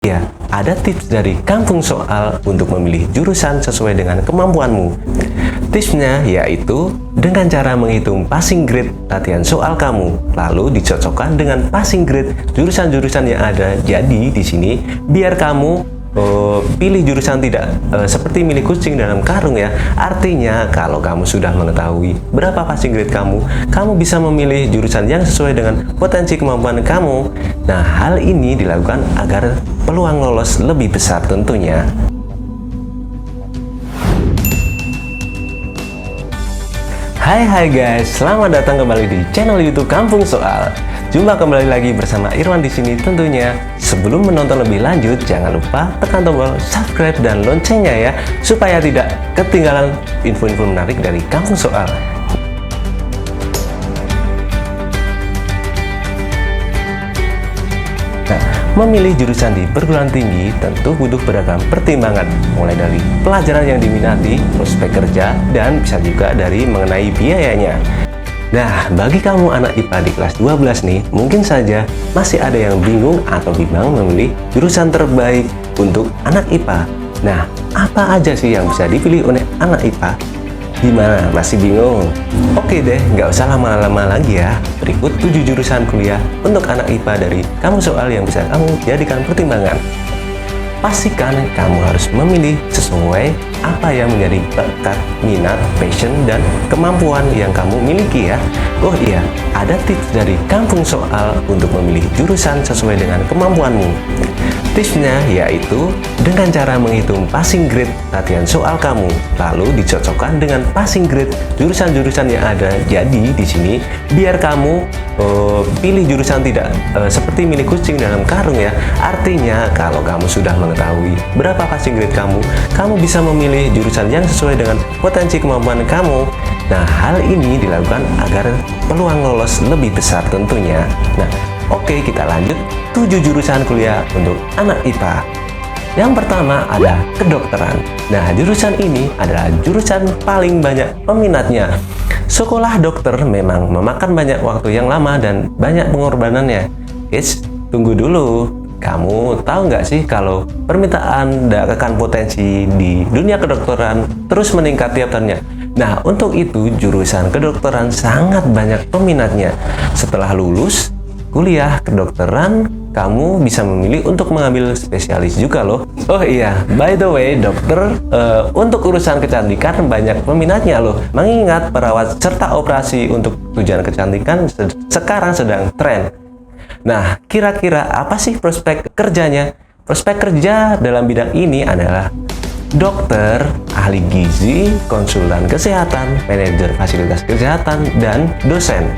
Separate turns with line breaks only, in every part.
Ya, ada tips dari Kampung Soal untuk memilih jurusan sesuai dengan kemampuanmu. Tipsnya yaitu dengan cara menghitung passing grade latihan soal kamu, lalu dicocokkan dengan passing grade jurusan-jurusan yang ada. Jadi di sini biar kamu pilih jurusan tidak seperti milih kucing dalam karung ya. Artinya kalau kamu sudah mengetahui berapa passing grade kamu bisa memilih jurusan yang sesuai dengan potensi kemampuan kamu. Nah, hal ini dilakukan agar peluang lolos lebih besar tentunya. Hai guys, selamat datang kembali di channel YouTube Kampung Soal. Jumpa kembali lagi bersama Irwan di sini tentunya. Sebelum menonton lebih lanjut, jangan lupa tekan tombol subscribe dan loncengnya ya, supaya tidak ketinggalan info-info menarik dari Kampung Soal. Nah, memilih jurusan di perguruan tinggi tentu butuh beragam pertimbangan, mulai dari pelajaran yang diminati, prospek kerja, dan bisa juga dari mengenai biayanya. Nah, bagi kamu anak IPA di kelas 12 nih, mungkin saja masih ada yang bingung atau bimbang memilih jurusan terbaik untuk anak IPA. Nah, apa aja sih yang bisa dipilih oleh anak IPA? Gimana? Masih bingung? Oke deh, nggak usah lama-lama lagi ya. Berikut 7 jurusan kuliah untuk anak IPA dari Kampung Soal yang bisa kamu jadikan pertimbangan. Pastikan kamu harus memilih sesuai apa yang menjadi bakat, minat, passion, dan kemampuan yang kamu miliki ya. Oh iya, ada tips dari Kampung Soal untuk memilih jurusan sesuai dengan kemampuanmu. Tipsnya yaitu dengan cara menghitung passing grade latihan soal kamu, lalu dicocokkan dengan passing grade jurusan-jurusan yang ada. Jadi di sini biar kamu pilih jurusan tidak seperti milih kucing dalam karung ya. Artinya kalau kamu sudah mengetahui berapa passing grade kamu bisa memilih jurusan yang sesuai dengan potensi kemampuan kamu. Nah, hal ini dilakukan agar peluang lolos lebih besar tentunya. Nah, oke, kita lanjut 7 jurusan kuliah untuk anak IPA. Yang pertama ada kedokteran. Nah, jurusan ini adalah jurusan paling banyak peminatnya. Sekolah dokter memang memakan banyak waktu yang lama dan banyak pengorbanannya. Tunggu dulu. Kamu tahu nggak sih kalau permintaan dan potensi di dunia kedokteran terus meningkat tiap tahunnya? Nah, untuk itu jurusan kedokteran sangat banyak peminatnya. Setelah lulus kuliah kedokteran, kamu bisa memilih untuk mengambil spesialis juga loh. Oh iya, by the way, dokter untuk urusan kecantikan banyak peminatnya loh. Mengingat perawat serta operasi untuk tujuan kecantikan sekarang sedang tren. Nah, kira-kira apa sih prospek kerjanya? Prospek kerja dalam bidang ini adalah dokter, ahli gizi, konsultan kesehatan, manajer fasilitas kesehatan, dan dosen.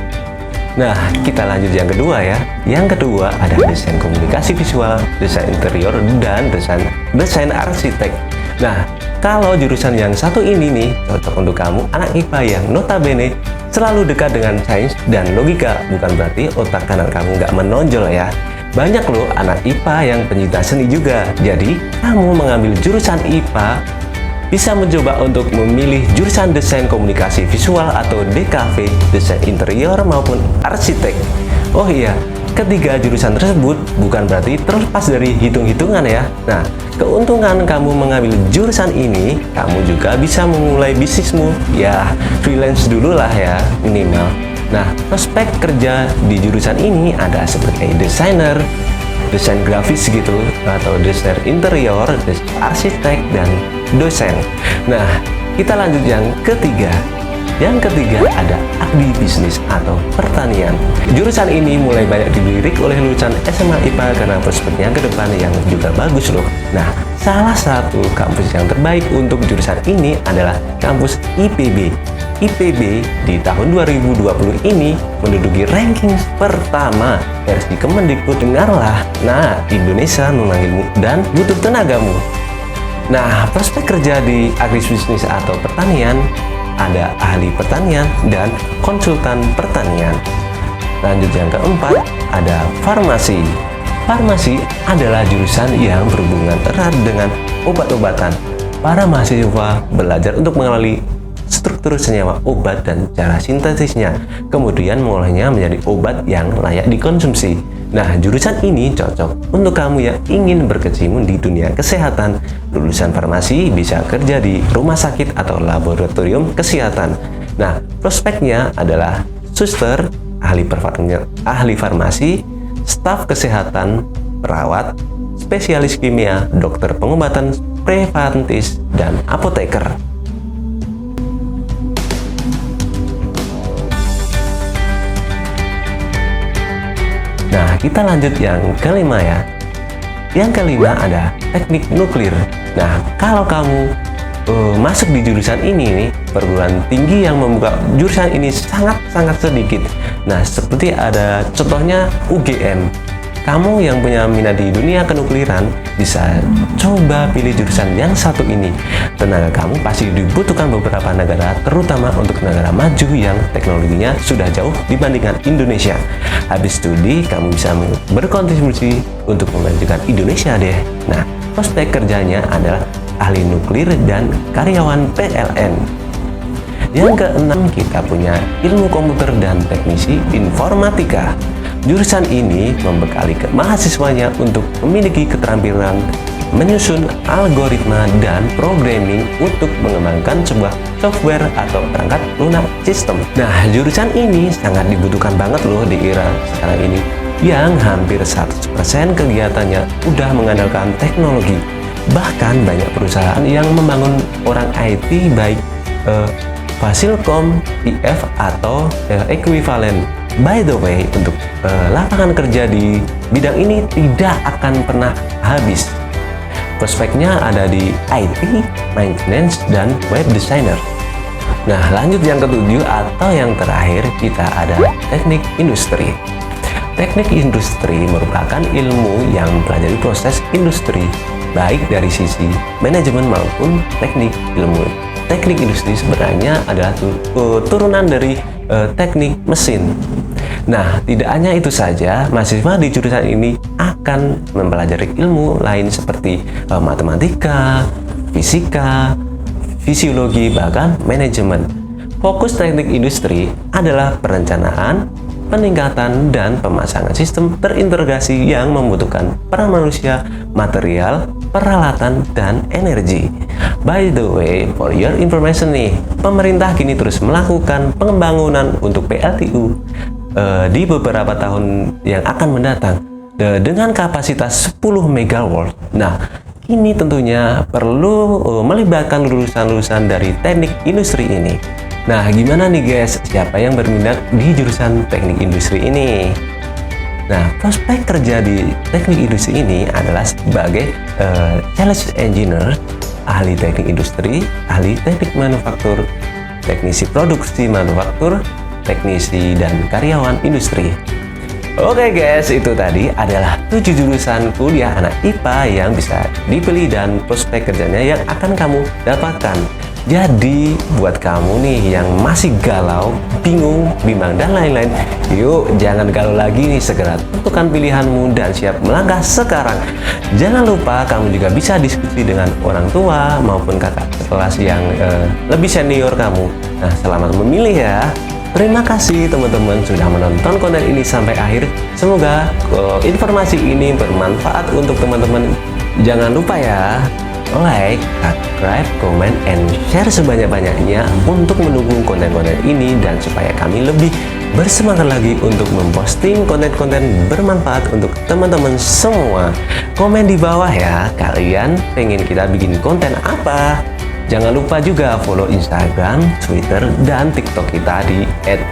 Nah, kita lanjut yang kedua ya. Yang kedua ada desain komunikasi visual, desain interior, dan desain arsitek. Nah, kalau jurusan yang satu ini nih cocok untuk kamu anak IPA yang notabene selalu dekat dengan sains dan logika. Bukan berarti otak kanan kamu nggak menonjol ya. Banyak loh anak IPA yang pencinta seni juga. Jadi, kamu mengambil jurusan IPA bisa mencoba untuk memilih jurusan desain komunikasi visual atau DKV, desain interior maupun arsitek. Oh iya, ketiga jurusan tersebut bukan berarti terlepas dari hitung-hitungan ya. Nah, keuntungan kamu mengambil jurusan ini, kamu juga bisa memulai bisnismu. Ya, freelance dulu lah ya, minimal. Nah, prospek kerja di jurusan ini ada sebagai desainer, desain grafis gitu, atau desainer interior, desain arsitek, dan dosen. Nah, kita lanjut yang ketiga. Yang ketiga ada agribisnis atau pertanian. Jurusan ini mulai banyak dilirik oleh lulusan SMA IPA karena prospeknya ke depan yang juga bagus loh. Nah, salah satu kampus yang terbaik untuk jurusan ini adalah kampus IPB. IPB di tahun 2020 ini menduduki ranking pertama versi Kemendikbud. Dengarlah, nah Indonesia memanggilmu dan butuh tenagamu. Nah, prospek kerja di agribisnis atau pertanian ada ahli pertanian dan konsultan pertanian. Lanjut yang keempat ada farmasi. Farmasi adalah jurusan yang berhubungan erat dengan obat-obatan. Para mahasiswa belajar untuk mengenali struktur senyawa obat dan cara sintesisnya, kemudian mengolahnya menjadi obat yang layak dikonsumsi. Nah, jurusan ini cocok untuk kamu yang ingin berkecimpung di dunia kesehatan. Lulusan farmasi bisa kerja di rumah sakit atau laboratorium kesehatan. Nah, prospeknya adalah suster, ahli farmasi, staf kesehatan, perawat, spesialis kimia, dokter pengobatan preventif, dan apoteker. Nah, kita lanjut yang kelima ya. Yang kelima ada teknik nuklir. Nah, kalau kamu masuk di jurusan ini nih, perguruan tinggi yang membuka jurusan ini sangat sedikit. Nah, seperti ada contohnya UGM. Kamu yang punya minat di dunia kenukliran bisa coba pilih jurusan yang satu ini. Tenaga kamu pasti dibutuhkan beberapa negara, terutama untuk negara maju yang teknologinya sudah jauh dibandingkan Indonesia. Habis studi, kamu bisa berkontribusi untuk memajukan Indonesia deh. Nah, prospek kerjanya adalah ahli nuklir dan karyawan PLN. Yang keenam, kita punya ilmu komputer dan teknisi informatika. Jurusan ini membekali mahasiswanya untuk memiliki keterampilan menyusun algoritma dan programming untuk mengembangkan sebuah software atau perangkat lunak sistem. Nah, jurusan ini sangat dibutuhkan banget loh di era sekarang ini, yang hampir 100% kegiatannya udah mengandalkan teknologi. Bahkan banyak perusahaan yang membangun orang IT baik Fasilkom, IF, atau ekuivalen. By the way, untuk lapangan kerja di bidang ini tidak akan pernah habis. Prospeknya ada di IT, maintenance, dan web designer. Nah, lanjut yang ketujuh atau yang terakhir, kita ada teknik industri. Teknik industri merupakan ilmu yang mempelajari proses industri, baik dari sisi manajemen maupun teknik ilmu. Teknik industri sebenarnya adalah turunan dari teknik mesin. Nah, tidak hanya itu saja, mahasiswa di jurusan ini akan mempelajari ilmu lain seperti matematika, fisika, fisiologi, bahkan manajemen. Fokus teknik industri adalah perencanaan, peningkatan, dan pemasangan sistem terintegrasi yang membutuhkan peran manusia, material, peralatan, dan energi. By the way, for your information nih, pemerintah kini terus melakukan pembangunan untuk PLTU di beberapa tahun yang akan mendatang dengan kapasitas 10 MW. Nah, ini tentunya perlu melibatkan lulusan-lulusan dari teknik industri ini. Nah, gimana nih guys, siapa yang berminat di jurusan teknik industri ini? Nah, prospek kerja di teknik industri ini adalah sebagai sales engineer, ahli teknik industri, ahli teknik manufaktur, teknisi produksi manufaktur, teknisi, dan karyawan industri. Oke guys, itu tadi adalah 7 jurusan kuliah anak IPA yang bisa dipilih dan prospek kerjanya yang akan kamu dapatkan. Jadi buat kamu nih yang masih galau, bingung, bimbang, dan lain-lain, yuk jangan galau lagi nih, segera tentukan pilihanmu dan siap melangkah sekarang. Jangan lupa kamu juga bisa diskusi dengan orang tua maupun kakak kelas yang lebih senior kamu. Nah, selamat memilih ya. Terima kasih teman-teman sudah menonton konten ini sampai akhir. Semoga informasi ini bermanfaat untuk teman-teman. Jangan lupa ya, like, subscribe, comment, and share sebanyak-banyaknya untuk mendukung konten-konten ini dan supaya kami lebih bersemangat lagi untuk memposting konten-konten bermanfaat untuk teman-teman semua. Komen di bawah ya, kalian pengen kita bikin konten apa? Jangan lupa juga follow Instagram, Twitter, dan TikTok kita di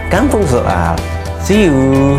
@kampungsoal. See you!